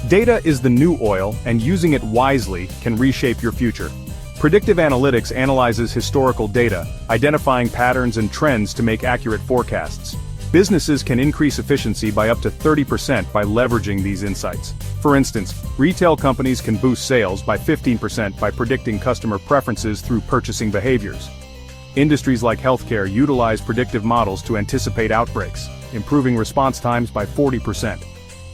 Data is the new oil, and using it wisely can reshape your future. Predictive Analytics analyzes historical data, identifying patterns and trends to make accurate forecasts. Businesses can increase efficiency by up to 30% by leveraging these insights. For instance, retail companies can boost sales by 15% by predicting customer preferences through purchasing behaviors. Industries like healthcare utilize predictive models to anticipate outbreaks, improving response times by 40%.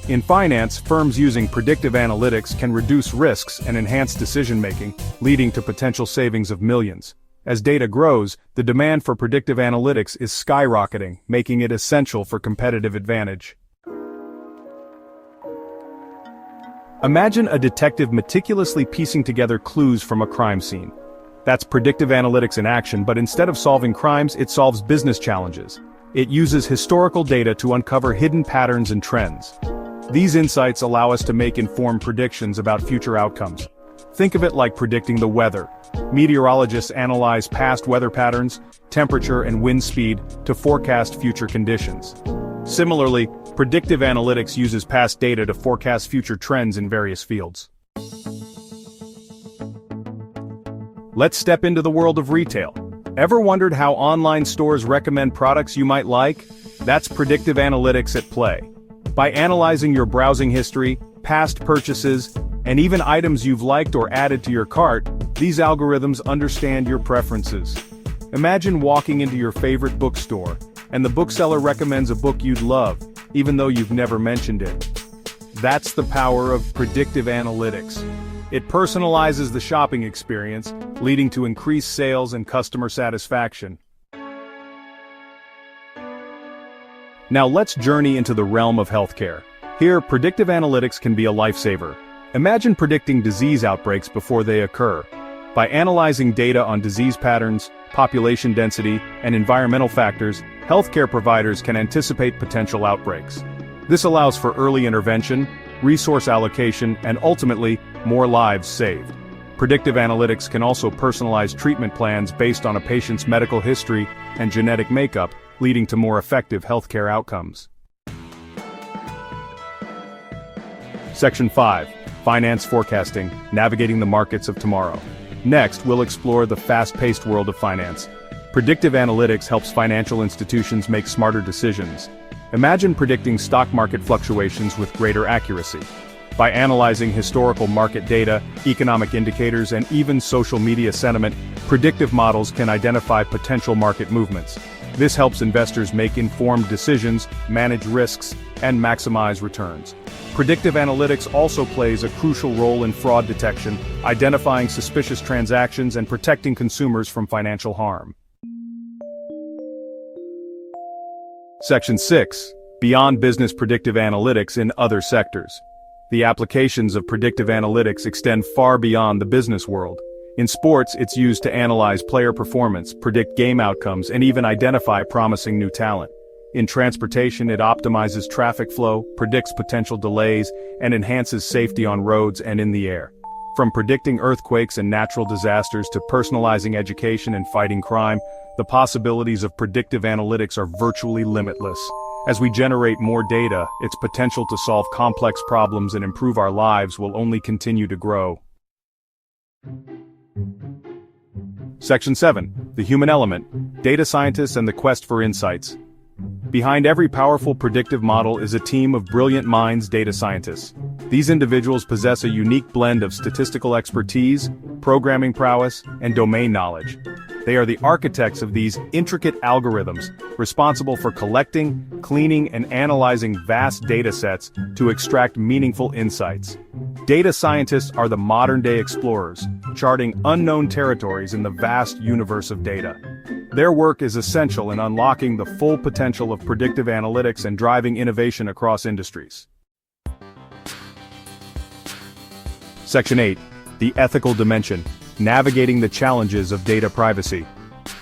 In finance, firms using predictive analytics can reduce risks and enhance decision-making, leading to potential savings of millions. As data grows, the demand for predictive analytics is skyrocketing, making it essential for competitive advantage. Imagine a detective meticulously piecing together clues from a crime scene. That's predictive analytics in action, but instead of solving crimes, it solves business challenges. It uses historical data to uncover hidden patterns and trends. These insights allow us to make informed predictions about future outcomes. Think of it like predicting the weather. Meteorologists analyze past weather patterns, temperature and wind speed to forecast future conditions. Similarly, predictive analytics uses past data to forecast future trends in various fields. Let's step into the world of retail. Ever wondered how online stores recommend products you might like? That's predictive analytics at play. By analyzing your browsing history, past purchases, and even items you've liked or added to your cart, these algorithms understand your preferences. Imagine walking into your favorite bookstore, and the bookseller recommends a book you'd love, even though you've never mentioned it. That's the power of predictive analytics. It personalizes the shopping experience, leading to increased sales and customer satisfaction. Now let's journey into the realm of healthcare. Here, predictive analytics can be a lifesaver. Imagine predicting disease outbreaks before they occur. By analyzing data on disease patterns, population density, and environmental factors, healthcare providers can anticipate potential outbreaks. This allows for early intervention, resource allocation, and ultimately, more lives saved. Predictive analytics can also personalize treatment plans based on a patient's medical history and genetic makeup, leading to more effective healthcare outcomes. Section 5. Finance Forecasting, Navigating the Markets of Tomorrow. Next, we'll explore the fast-paced world of finance. Predictive analytics helps financial institutions make smarter decisions. Imagine predicting stock market fluctuations with greater accuracy. By analyzing historical market data, economic indicators, and even social media sentiment, predictive models can identify potential market movements. This helps investors make informed decisions, manage risks, and maximize returns. Predictive analytics also plays a crucial role in fraud detection, identifying suspicious transactions and protecting consumers from financial harm. Section 6. Beyond Business Predictive Analytics in Other Sectors. The applications of predictive analytics extend far beyond the business world. In sports, it's used to analyze player performance, predict game outcomes, and even identify promising new talent. In transportation, it optimizes traffic flow, predicts potential delays, and enhances safety on roads and in the air. From predicting earthquakes and natural disasters to personalizing education and fighting crime, the possibilities of predictive analytics are virtually limitless. As we generate more data, its potential to solve complex problems and improve our lives will only continue to grow. Section 7. The Human Element, Data Scientists and the Quest for Insights. Behind every powerful predictive model is a team of brilliant minds, data scientists. These individuals possess a unique blend of statistical expertise, programming prowess, and domain knowledge. They are the architects of these intricate algorithms, responsible for collecting, cleaning, and analyzing vast data sets to extract meaningful insights. Data scientists are the modern-day explorers, charting unknown territories in the vast universe of data. Their work is essential in unlocking the full potential of predictive analytics and driving innovation across industries. Section 8. The Ethical Dimension, Navigating the Challenges of Data Privacy.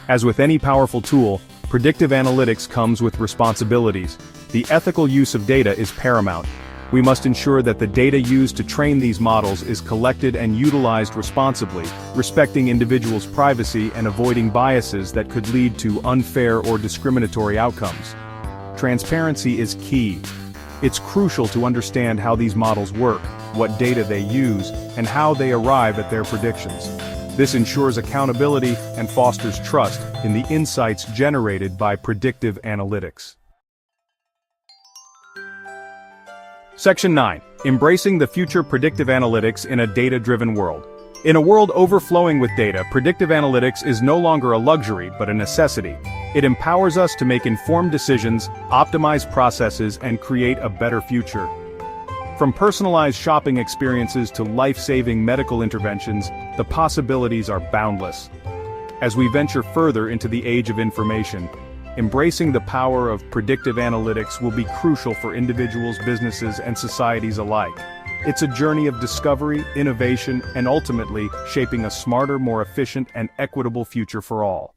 As with any powerful tool, predictive analytics comes with responsibilities. The ethical use of data is paramount. We must ensure that the data used to train these models is collected and utilized responsibly, respecting individuals' privacy and avoiding biases that could lead to unfair or discriminatory outcomes. Transparency is key. It's crucial to understand how these models work, what data they use, and how they arrive at their predictions. This ensures accountability and fosters trust in the insights generated by predictive analytics. Section 9. Embracing the future predictive analytics in a data-driven world. In a world overflowing with data, predictive analytics is no longer a luxury but a necessity. It empowers us to make informed decisions, optimize processes, and create a better future. From personalized shopping experiences to life-saving medical interventions, the possibilities are boundless. As we venture further into the age of information, embracing the power of predictive analytics will be crucial for individuals, businesses, and societies alike. It's a journey of discovery, innovation, and ultimately shaping a smarter, more efficient, and equitable future for all.